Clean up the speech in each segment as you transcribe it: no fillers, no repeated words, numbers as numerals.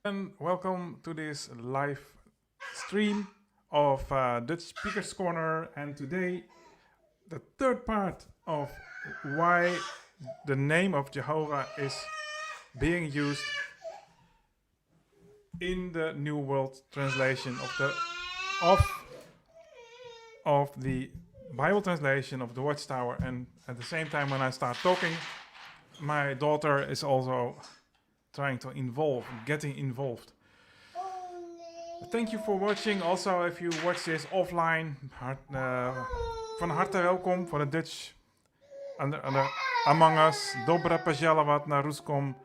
And welcome to this live stream of Dutch Speakers Corner. And today, the third part of why the name of Jehovah is being used in the New World Translation of the Bible translation of the Watchtower. And at the same time, when I start talking, my daughter is also trying to getting involved. Thank you for watching. Also, if you watch this offline, van harte welkom voor de Dutch Among Us. Dobra пожаловать на русском.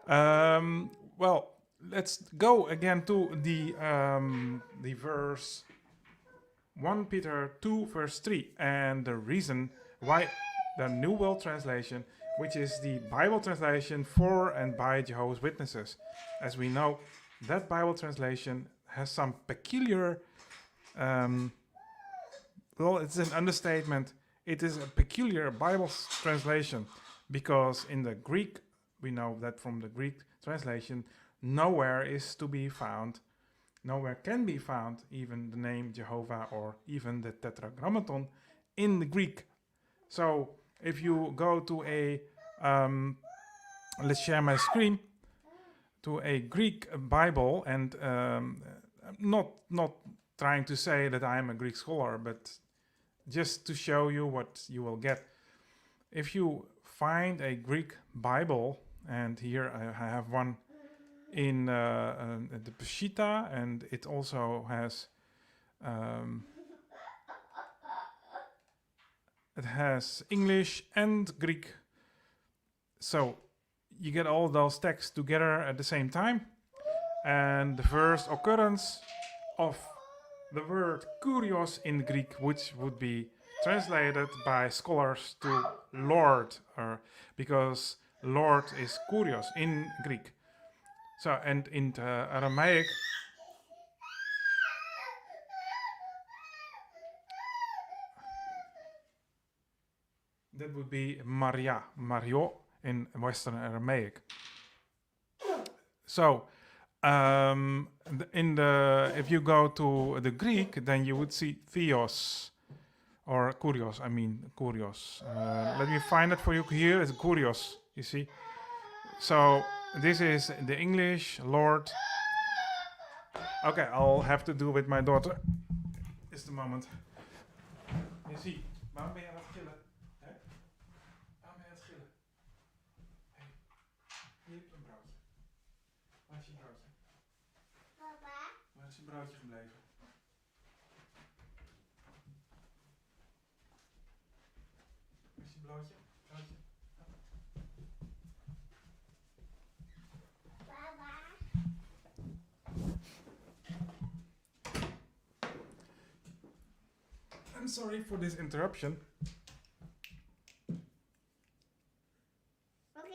Well, let's go again to the verse 1 Peter 2 verse 3 and the reason why the New World Translation, which is the Bible translation for and by Jehovah's Witnesses. As we know, that Bible translation has some peculiar, well, it's an understatement. It is a peculiar Bible translation because in the Greek, we know that from the Greek translation, nowhere can be found even the name Jehovah or even the Tetragrammaton in the Greek. So if you go to let's share my screen, to a Greek Bible, and not trying to say that I am a Greek scholar, but just to show you what you will get. If you find a Greek Bible, and here I have one in the Peshitta, and it also has it has English and Greek. So you get all those texts together at the same time. And the first occurrence of the word kurios in Greek, which would be translated by scholars to Lord, because Lord is kurios in Greek. So, and in Aramaic, that would be Mario in Western Aramaic. So, if you go to the Greek, then you would see theos or kurios. Let me find it for you here. It's kurios. You see. So this is the English Lord. Okay, I'll have to do with my daughter. Just a moment. You see, waarom ben je aan het gillen? Hè? Waarom ben je aan het gillen? Hey, hier heb je een broodje. Waar is je broodje? Papa? Waar is je broodje gebleven? Waar is je broodje? Broodje? Papa? I'm sorry for this interruption. Okay.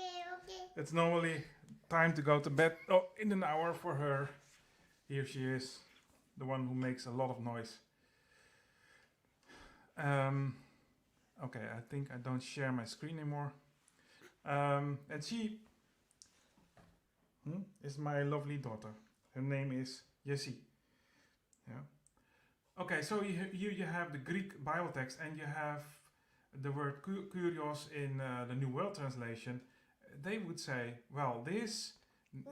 It's normally time to go to bed. Oh, in an hour for her. Here she is, the one who makes a lot of noise. Okay, I think I don't share my screen anymore. And she is my lovely daughter. Her name is Jessie. Yeah. Okay, so here you have the Greek Bible text, and you have the word kurios in the New World Translation. They would say, well, this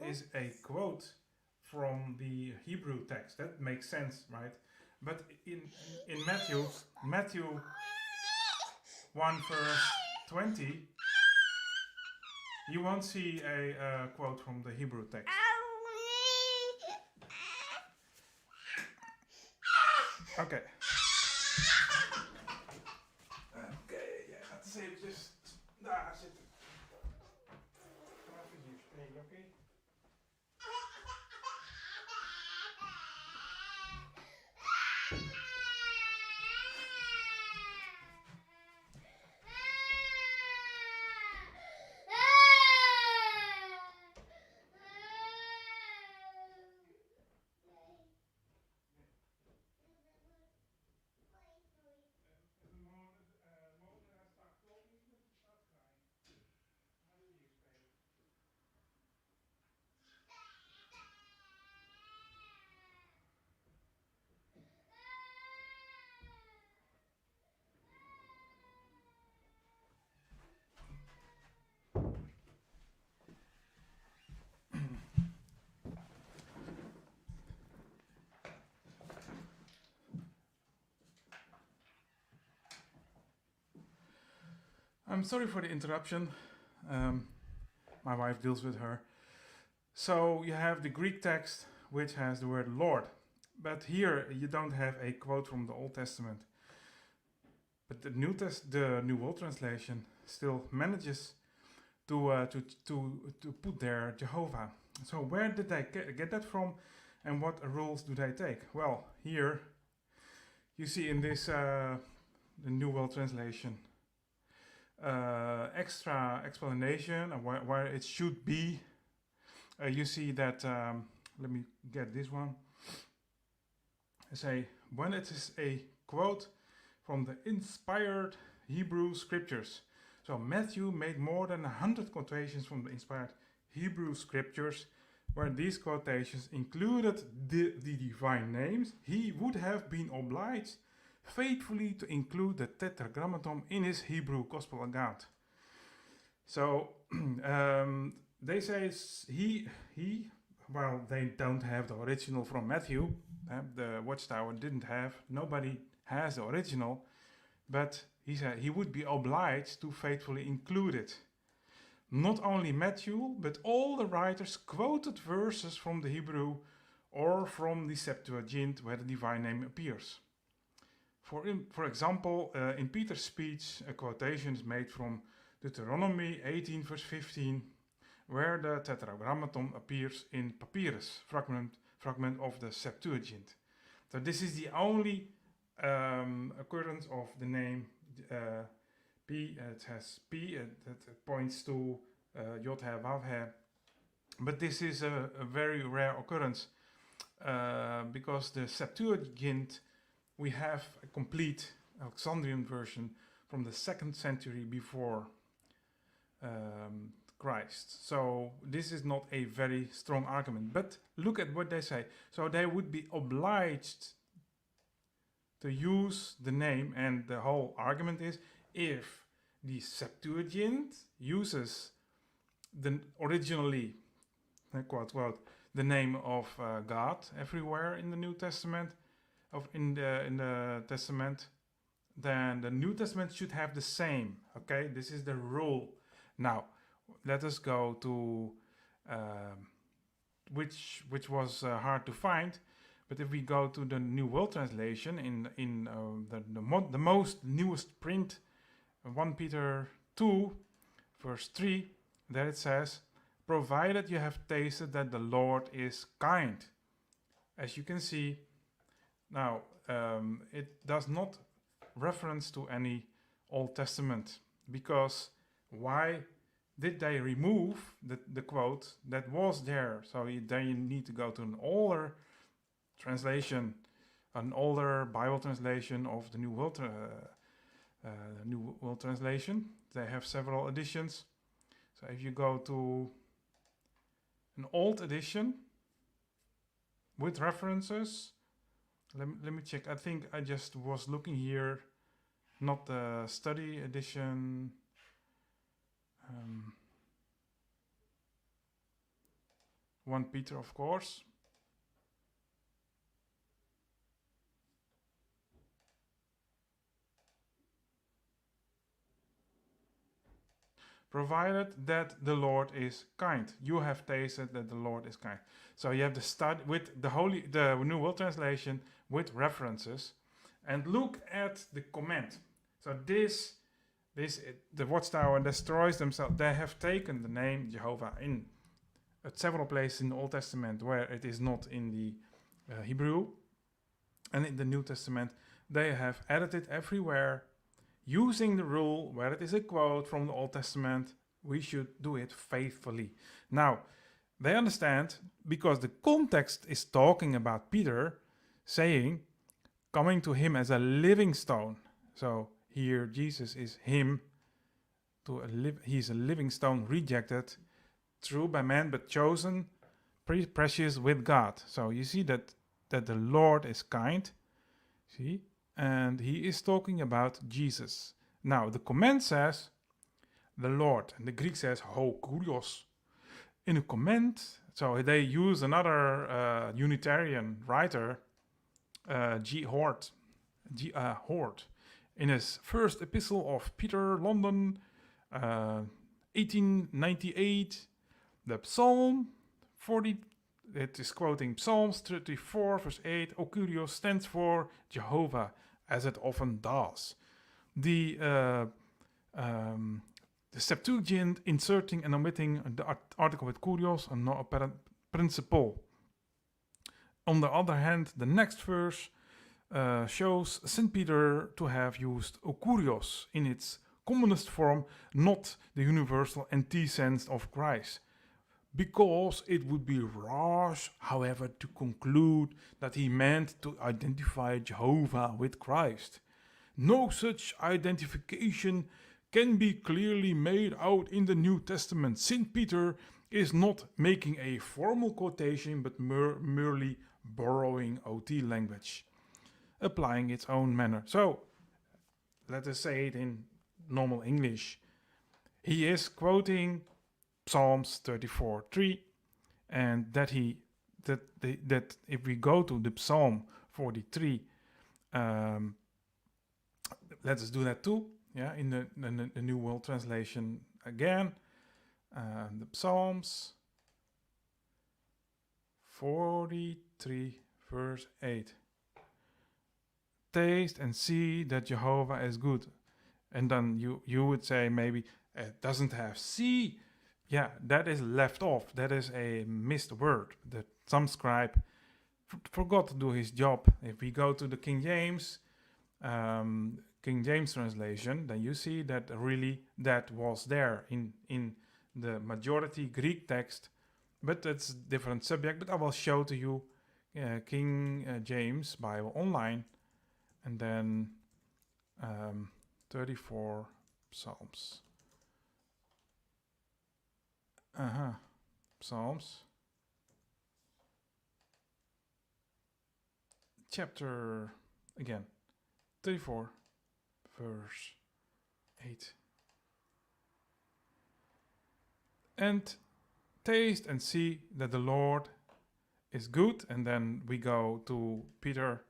is a quote from the Hebrew text. That makes sense, right? But in Matthew 1 verse 20, you won't see a quote from the Hebrew text. Okay. Oké, jij gaat eens eventjes daar zitten. Kom even hier spelen, oké? I'm sorry for the interruption. My wife deals with her. So you have the Greek text which has the word Lord. But here you don't have a quote from the Old Testament. But the New World Translation still manages to put there Jehovah. So where did they get that from, and what rules do they take? Well, here you see in this the New World Translation extra explanation of where it should be. You see that. Let me get this one. I say when it is a quote from the inspired Hebrew scriptures. So Matthew made more than 100 quotations from the inspired Hebrew scriptures, where these quotations included the divine names. He would have been obliged faithfully to include the Tetragrammaton in his Hebrew Gospel account. So they say well, they don't have the original from Matthew. The Watchtower didn't have. Nobody has the original, but he said he would be obliged to faithfully include it. Not only Matthew, but all the writers quoted verses from the Hebrew or from the Septuagint where the divine name appears. For example, in Peter's speech, a quotation is made from Deuteronomy 18 verse 15, where the Tetragrammaton appears in papyrus, fragment of the Septuagint. So this is the only occurrence of the name P. It has P, that points to YHWH. But this is a very rare occurrence because the Septuagint, we have a complete Alexandrian version from the 2nd century before Christ. So this is not a very strong argument. But look at what they say. So they would be obliged to use the name, and the whole argument is if the Septuagint uses the originally, quote, the name of God everywhere in the New Testament, in the Testament, then the New Testament should have the same. Okay, this is the rule. Now, let us go to which was hard to find. But if we go to the New World Translation in the most newest print, 1 Peter 2, verse 3, there it says, "Provided you have tasted that the Lord is kind." As you can see, now it does not reference to any Old Testament, because why did they remove the quote that was there? So then you need to go to an older translation, an older Bible translation of the New World Translation. They have several editions. So if you go to an old edition with references, let me check. I think I just was looking here, not the study edition. 1 Peter, of course. Provided that the Lord is kind. You have tasted that the Lord is kind. So you have to start with the New World Translation with references, and look at the comment. So the Watchtower destroys themselves. They have taken the name Jehovah in several places in the Old Testament where it is not in the Hebrew, and in the New Testament they have added it everywhere, using the rule where it is a quote from the Old Testament, we should do it faithfully. Now, they understand, because the context is talking about Peter saying, coming to him as a living stone. So here Jesus is him, he's a living stone, rejected, true by man, but chosen, precious with God. So you see that the Lord is kind, see? And he is talking about Jesus. Now, the comment says the Lord, and the Greek says ho kurios. In a comment, so they use another Unitarian writer, G. Hort, in his first epistle of Peter, London, 1898, the Psalm 40, it is quoting Psalms 34 verse 8, O Kyrios stands for Jehovah, as it often does. The Septuagint inserting and omitting the article with Kyrios and no apparent principle. On the other hand, the next verse shows St. Peter to have used O Kyrios in its commonest form, not the universal antisense of Christ, because it would be rash, however, to conclude that he meant to identify Jehovah with Christ. No such identification can be clearly made out in the New Testament. St. Peter is not making a formal quotation, but merely borrowing OT language, applying its own manner. So, let us say it in normal English. He is quoting Psalms 34:3, and that if we go to the Psalm 43, let us do that too. Yeah, in the New World Translation again, the Psalms 43 verse 8. Taste and see that Jehovah is good. And then you would say maybe it doesn't have see. Yeah, that is left off. That is a missed word that some scribe forgot to do his job. If we go to the King James translation, then you see that really that was there in the majority Greek text, but that's a different subject. But I will show to you King James Bible online, and then 34 Psalms. Psalms. Chapter, again, 34, verse 8. And taste and see that the Lord is good. And then we go to Peter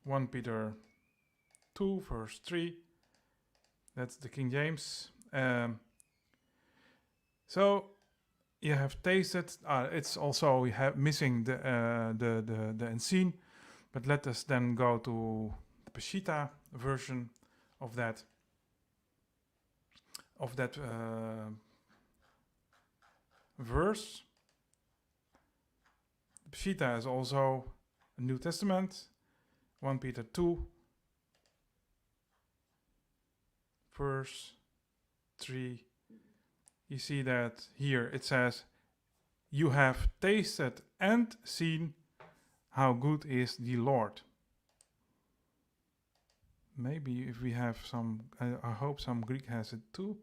1 Peter 2 verse 3. That's the King James. So you have tasted. It's also we have missing the unseen, but let us then go to the Peshitta version of that verse. Peshitta is also a New Testament. 1 Peter 2 verse 3. You see that here it says, you have tasted and seen how good is the Lord. Maybe if we have some, I hope some Greek has it too.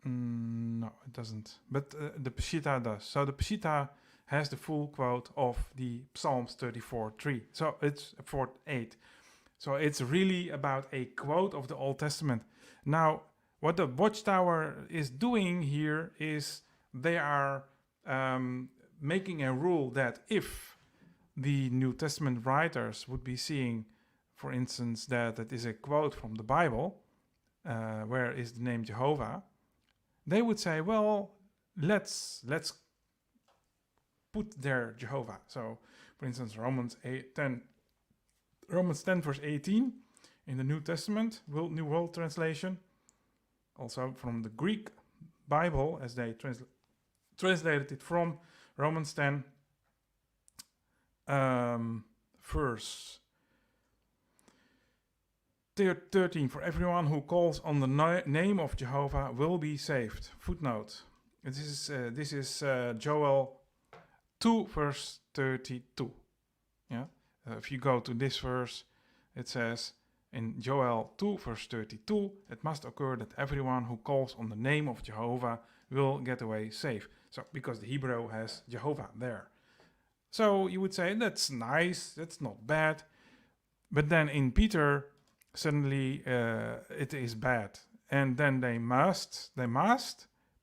No, it doesn't. But the Peshitta does. So the Peshitta has the full quote of the Psalms 34:3. So it's 4:8. So it's really about a quote of the Old Testament. Now, what the Watchtower is doing here is they are making a rule that if the New Testament writers would be seeing, for instance, that it is a quote from the Bible, where is the name Jehovah, they would say, well, let's put there Jehovah. So, for instance, Romans 10 verse 18 in the New Testament, New World Translation, also from the Greek Bible, as they translated it from Romans 10, verse 13. For everyone who calls on the name of Jehovah will be saved. Footnote. This is Joel 2 verse 32. Yeah. If you go to this verse, it says in Joel 2 verse 32, it must occur that everyone who calls on the name of Jehovah will get away safe. So, because the Hebrew has Jehovah there. So you would say, that's nice, that's not bad. But then in Peter, suddenly it is bad. And then they must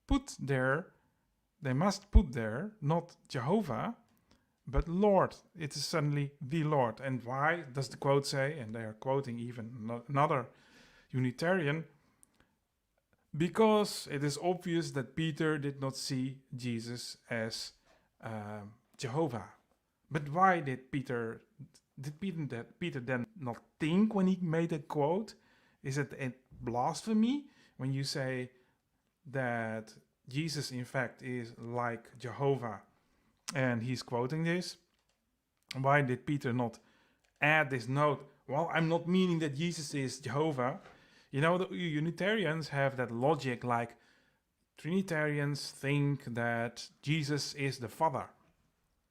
put there not Jehovah, but Lord. It is suddenly the Lord. And why does the quote say, and they are quoting even another Unitarian, because it is obvious that Peter did not see Jesus as Jehovah. But why did Peter then not think when he made that quote? Is it a blasphemy when you say that Jesus in fact is like Jehovah and he's quoting this? Why did Peter not add this note? Well, I'm not meaning that Jesus is Jehovah. You know, the Unitarians have that logic, like Trinitarians think that Jesus is the Father.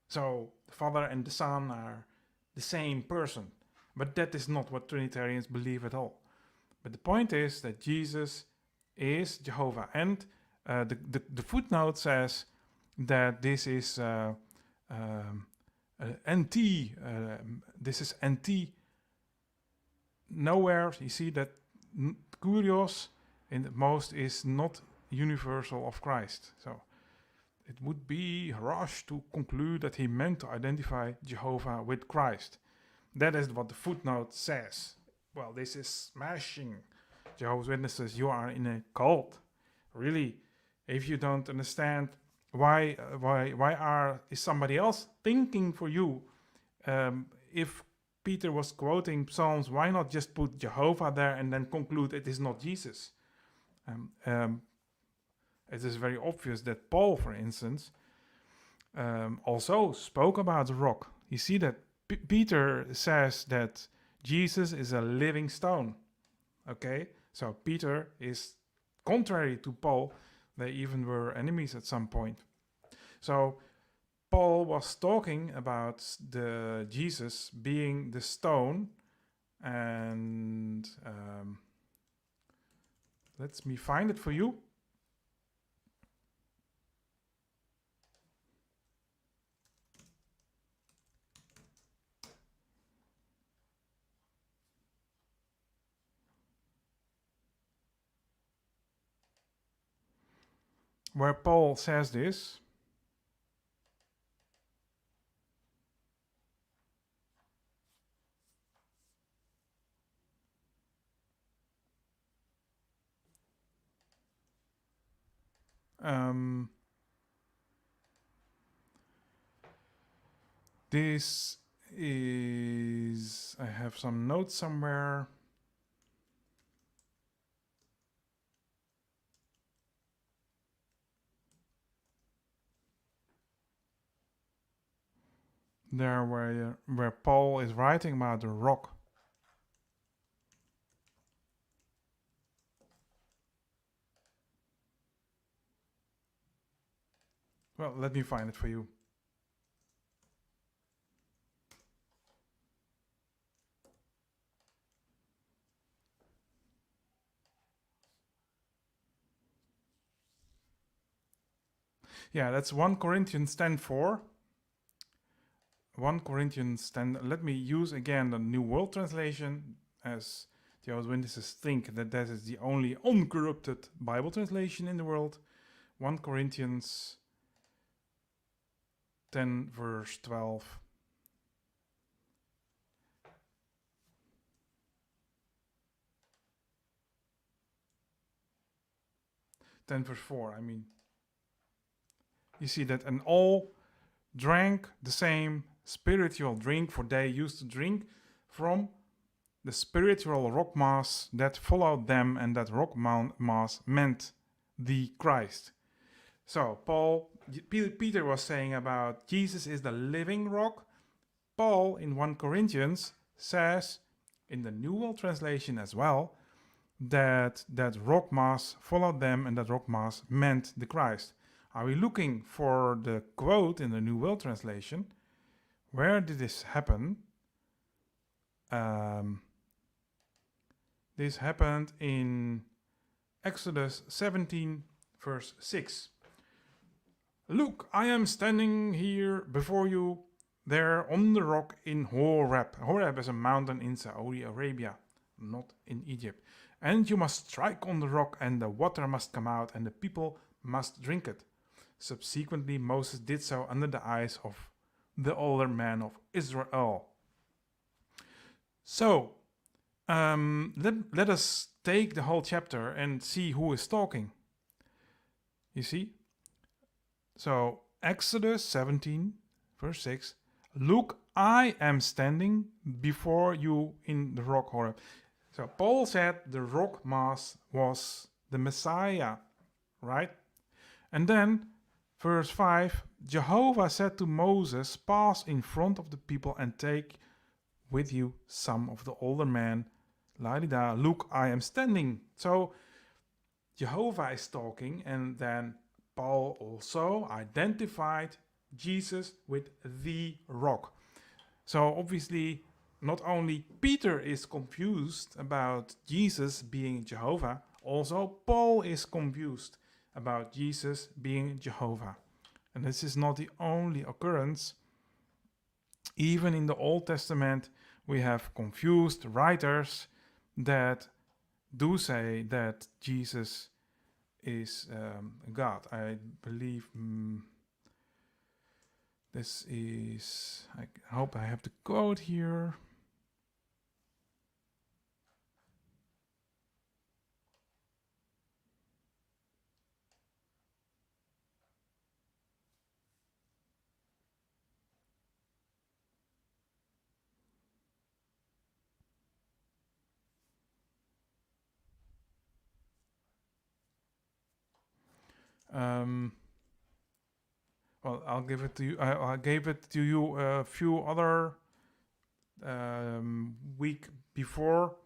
So the Father and the Son are the same person. But that is not what Trinitarians believe at all. But the point is that Jesus is Jehovah. And the footnote says that this is NT. This is NT. Nowhere you see that Kurios in the most is not universal of Christ. So it would be rash to conclude that he meant to identify Jehovah with Christ. That is what the footnote says. Well, this is smashing Jehovah's Witnesses. You are in a cult. Really, if you don't understand why is somebody else thinking for you? If Peter was quoting Psalms, why not just put Jehovah there and then conclude it is not Jesus? It is very obvious that Paul, for instance, also spoke about the rock. You see that Peter says that Jesus is a living stone. Okay, so Peter is contrary to Paul. They even were enemies at some point. So Paul was talking about the Jesus being the stone, and let me find it for you. Where Paul says this. This is, I have some notes somewhere. There where Paul is writing about the rock. Well, let me find it for you. Yeah, that's 1 Corinthians 10:4. 1 Corinthians 10. Let me use again the New World Translation, as Jehovah's Witnesses think that that is the only uncorrupted Bible translation in the world. 1 Corinthians 10 verse 12. 10 verse 4, I mean. You see that, and all drank the same spiritual drink, for they used to drink from the spiritual rock mass that followed them, and that rock mass meant the Christ. So Peter was saying about Jesus is the living rock. Paul in 1 Corinthians says, in the New World Translation as well, that rock mass followed them, and that rock mass meant the Christ. Are we looking for the quote in the New World Translation? Where did this happen? This happened in Exodus 17, verse 6. Look, I am standing here before you there on the rock in Horeb. Horeb is a mountain in Saudi Arabia, not in Egypt. And you must strike on the rock, and the water must come out, and the people must drink it. Subsequently, Moses did so under the eyes of the older man of Israel. So, let us take the whole chapter and see who is talking. You see? So, Exodus 17, verse 6. Look, I am standing before you in the rock Horeb. So, Paul said the rock mass was the Messiah, right? And then, verse 5, Jehovah said to Moses, pass in front of the people and take with you some of the older men. La-di-da, look, I am standing. So, Jehovah is talking, and then Paul also identified Jesus with the rock. So obviously, not only Peter is confused about Jesus being Jehovah, also Paul is confused about Jesus being Jehovah. And this is not the only occurrence. Even in the Old Testament, we have confused writers that do say that Jesus is God. I believe this is, I hope I have the quote here. Well, I'll give it to you. I gave it to you a few other week before.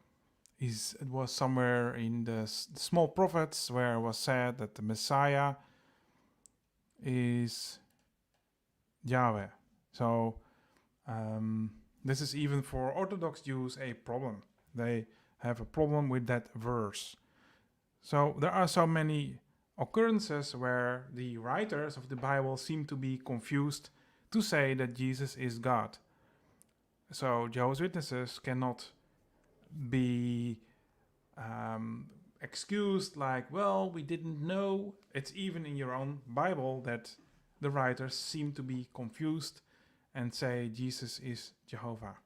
It was somewhere in the small prophets where it was said that the Messiah is Yahweh. So this is even for Orthodox Jews a problem. They have a problem with that verse. So there are so many occurrences where the writers of the Bible seem to be confused to say that Jesus is God. So Jehovah's Witnesses cannot be excused like, well, we didn't know. It's even in your own Bible that the writers seem to be confused and say Jesus is Jehovah.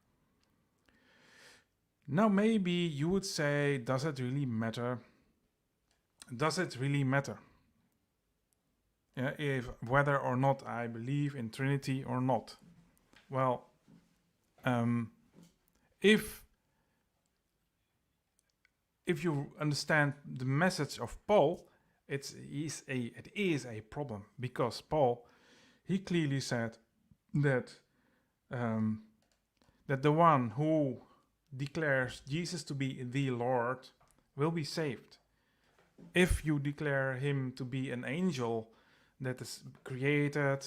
Now maybe you would say, does it really matter? Does it really matter? Yeah, if whether or not I believe in Trinity or not. Well, if you understand the message of Paul, it is a problem, because Paul, he clearly said that that the one who declares Jesus to be the Lord will be saved. If you declare him to be an angel that is created,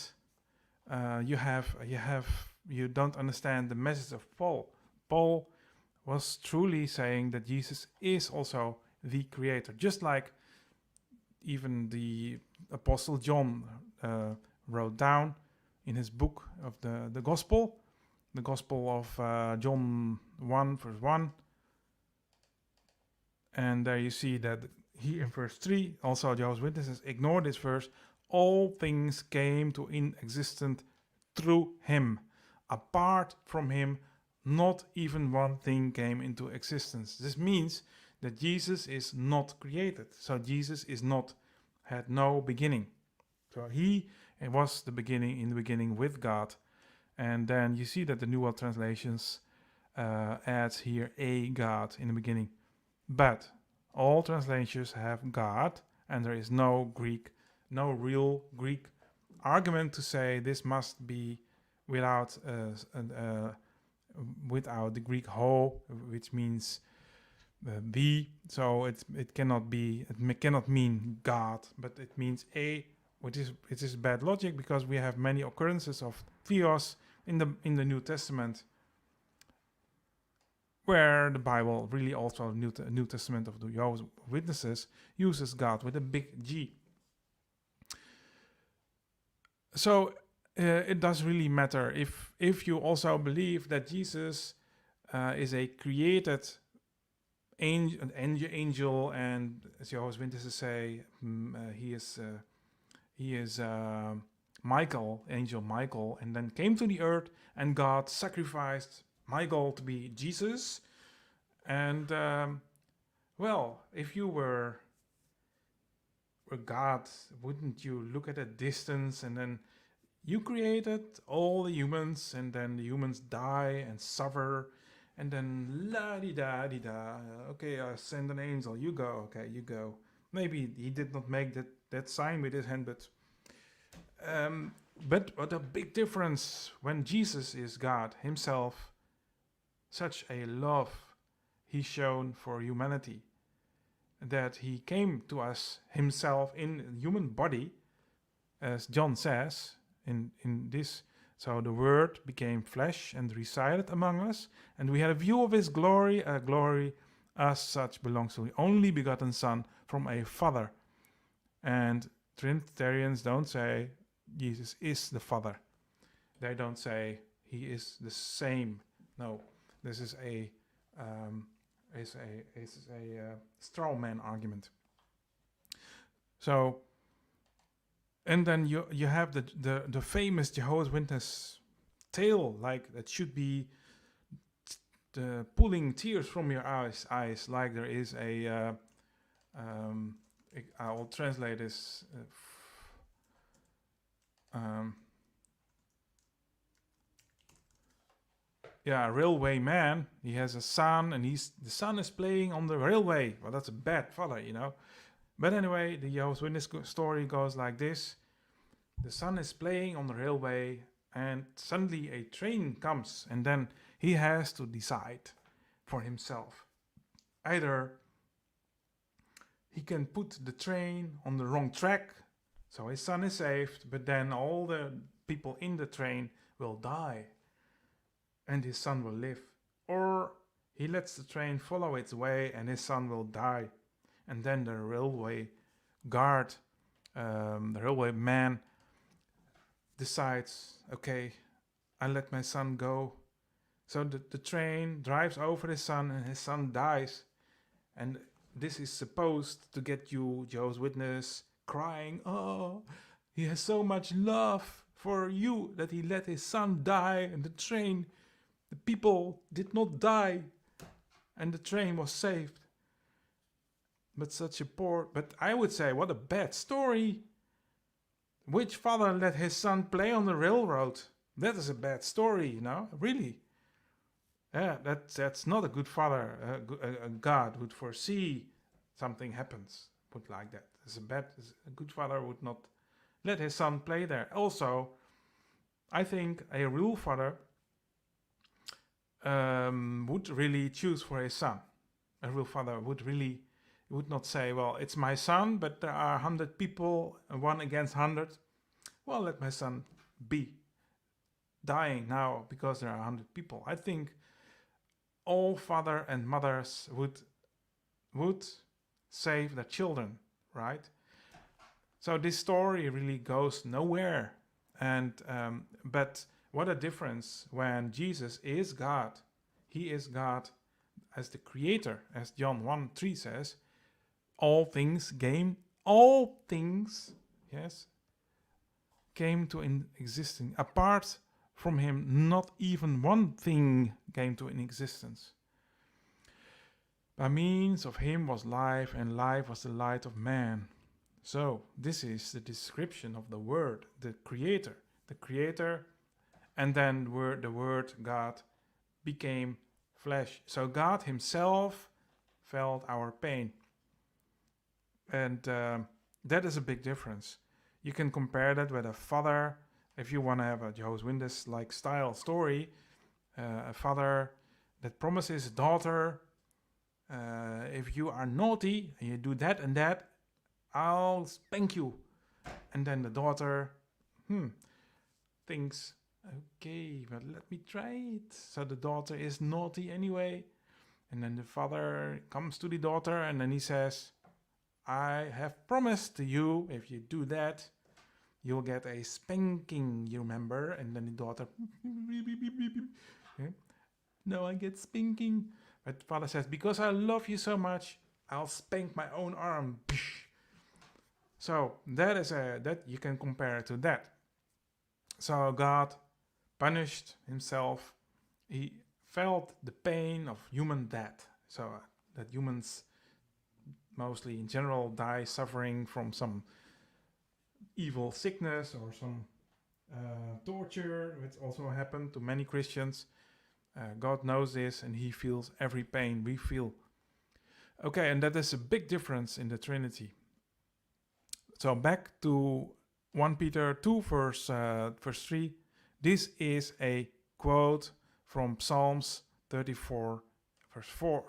you don't understand the message of Paul. Paul was truly saying that Jesus is also the creator, just like even the Apostle John wrote down in his book of the Gospel of John 1 verse 1. And there you see that here in verse 3, also Jehovah's Witnesses ignore this verse. All things came to in existence through him. Apart from him, not even one thing came into existence. This means that Jesus is not created. So Jesus had no beginning. So he was the beginning, in the beginning with God. And then you see that the New World Translations adds here a God in the beginning. But all translations have God, and there is no real Greek argument to say this must be without the Greek ho, which means be. So it cannot mean God, but it means a, which is bad logic, because we have many occurrences of theos in the New Testament, where the Bible, really also New Testament of the Jehovah's Witnesses, uses God with a big G. So it does really matter if you also believe that Jesus is a created angel, and as Jehovah's Witnesses say, he is Michael, angel Michael, and then came to the earth, and God sacrificed Michael to be Jesus. And well, if you were God, wouldn't you look at a distance, and then you created all the humans, and then the humans die and suffer, and then la di da di da. Okay, I send an angel. You go. Okay, you go. Maybe he did not make that sign with his hand, but what a big difference when Jesus is God Himself. Such a love He shown for humanity, that He came to us Himself in human body, as John says in this. So the Word became flesh and resided among us, and we had a view of His glory, a glory as such belongs to the only begotten Son from a Father. And Trinitarians don't say Jesus is the Father. They don't say He is the same. No, this is a straw man argument. So, and then you have the famous Jehovah's Witness tale, like that should be pulling tears from your eyes, like there is a I will translate this. Railway man. He has a son, and the son is playing on the railway. Well, that's a bad father, you know. But anyway, the Jehovah's Witness story goes like this: the son is playing on the railway, and suddenly a train comes, and then he has to decide for himself. Either he can put the train on the wrong track, so his son is saved, but then all the people in the train will die, and his son will live. Or he lets the train follow its way, and his son will die. And then the railway guard, the railway man, decides, okay, I let my son go. So the train drives over his son, and his son dies. And this is supposed to get you, Jehovah's Witness, crying, oh, he has so much love for you that he let his son die, and the people did not die, and the train was saved. But I would say, what a bad story. Which father let his son play on the railroad? That is a bad story, you know, really. Yeah, that's not a good father. A God would foresee something happens, put like that. A good father would not let his son play there. Also, I think a real father would really choose for his son. A real father would not say, well, it's my son, but there are 100 people, 1 against 100. Well, let my son be dying now because there are 100 people. I think all father and mothers would save their children, right? So this story really goes nowhere. And but what a difference when Jesus is God. He is God as the creator, as John 1:3 says. All things, yes, came to existence. Apart from him, not even one thing came to an existence. By means of him was life, and life was the light of man. So this is the description of the Word, the Creator, and then the Word God became flesh. So God Himself felt our pain, and that is a big difference. You can compare that with a father. If you want to have a Jehovah's Witness like style story, a father that promises his daughter, if you are naughty and you do that and that, I'll spank you. And then the daughter thinks, okay, but let me try it. So the daughter is naughty anyway. And then the father comes to the daughter, and then he says, I have promised to you, if you do that, you'll get a spanking, you remember? And then the daughter, no, I get spanking. But the father says, because I love you so much, I'll spank my own arm. So that you can compare to that. So God punished himself. He felt the pain of human death. So that humans mostly in general die suffering from some evil sickness or some torture, which also happened to many Christians. God knows this and he feels every pain we feel. Okay, and that is a big difference in the Trinity. So back to 1 Peter 2 verse 3. This is a quote from Psalms 34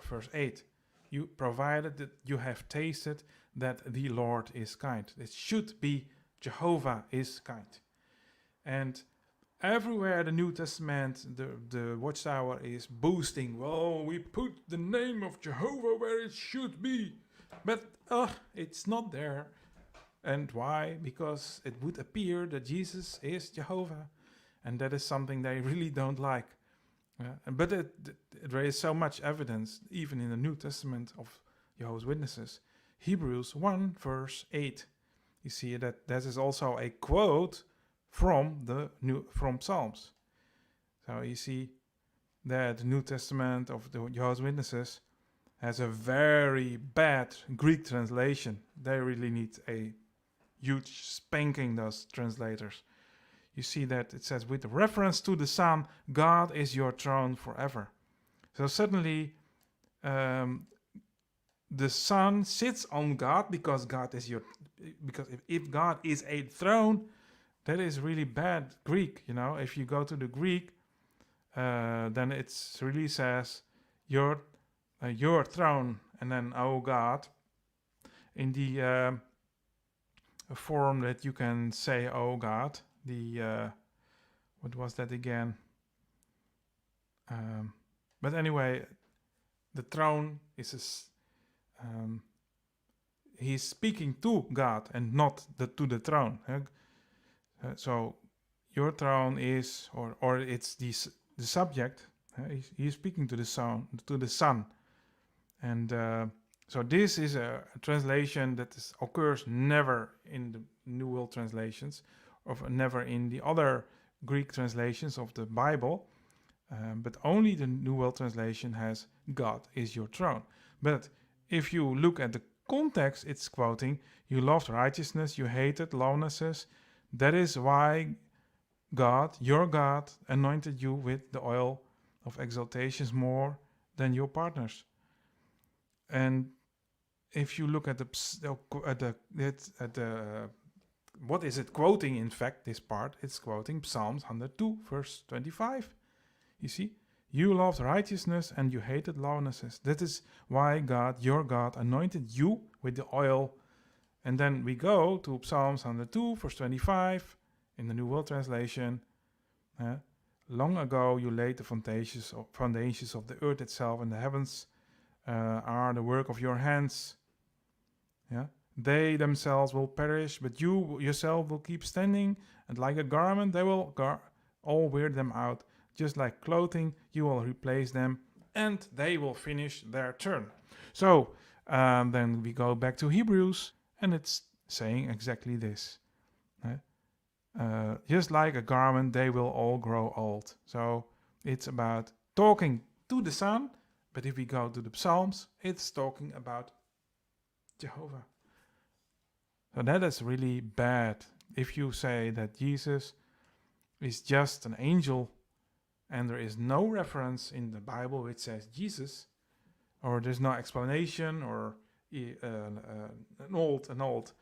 verse 8. You provided that you have tasted that the Lord is kind. It should be Jehovah is kind. And everywhere the New Testament, the Watchtower is boosting. Well, we put the name of Jehovah where it should be. But it's not there. And why? Because it would appear that Jesus is Jehovah. And that is something they really don't like. But there is so much evidence, even in the New Testament, of Jehovah's Witnesses. Hebrews 1 verse 8. You see that this is also a quote from Psalms. So you see that the New Testament of the Jehovah's Witnesses has a very bad Greek translation. They really need a huge spanking, those translators. You see that it says, with reference to the Son, God is your throne forever. So suddenly the Son sits on God because God is because if God is a throne, that is really bad Greek. If you go to the Greek, then it really says your throne, and then oh God, in the form that you can say oh God. The what was that again? But anyway, the throne is he's speaking to God and not to the throne. So your throne is, or it's the subject. He's speaking to the Son, and so this is a translation that occurs never in the New World translations, or never in the other Greek translations of the Bible, but only the New World translation has God is your throne. But if you look at the context, it's quoting, you loved righteousness, you hated lawlessness. That is why God, your God, anointed you with the oil of exaltations more than your partners. And if you look at what is it quoting? In fact, this part, it's quoting Psalms 102, verse 25. You see, you loved righteousness and you hated lawlessness. That is why God, your God, anointed you with the oil. And then we go to Psalms 102, verse 25, in the New World Translation. Long ago you laid the foundations of the earth itself, and the heavens are the work of your hands. They themselves will perish, but you yourself will keep standing, and like a garment they will all wear them out. Just like clothing, you will replace them, and they will finish their turn. So then we go back to Hebrews, and it's saying exactly this. Just like a garment, they will all grow old. So it's about talking to the Son, but if we go to the Psalms, it's talking about Jehovah. So that is really bad. If you say that Jesus is just an angel and there is no reference in the Bible which says Jesus, or there's no explanation, or an old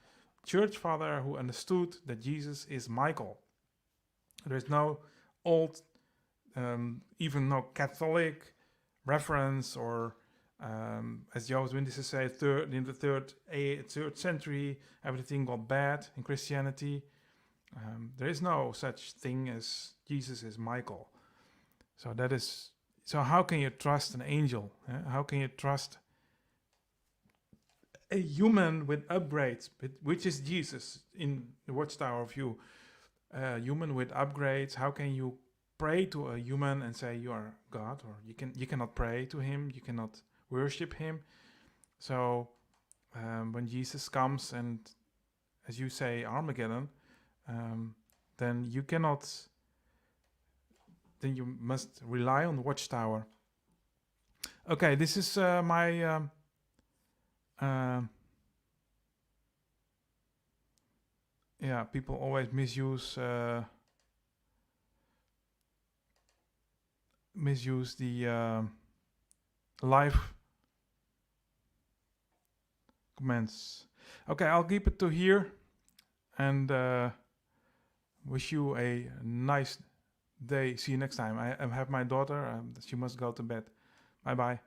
church father who understood that Jesus is Michael. There's no old, even no Catholic reference, or as Jehovah's Witnesses say, in the third century, everything got bad in Christianity. There is no such thing as Jesus is Michael. So how can you trust an angel? How can you trust a human with upgrades, which is Jesus in the Watchtower view? Human with upgrades. How can you pray to a human and say you are God? Or you cannot pray to him. You cannot worship him. So when Jesus comes and, as you say, Armageddon, then you cannot. Then you must rely on Watchtower. Okay, this is my. Yeah, people always misuse the live comments. Okay, I'll keep it to here, and wish you a nice day. See you next time. I have my daughter. She must go to bed. Bye bye.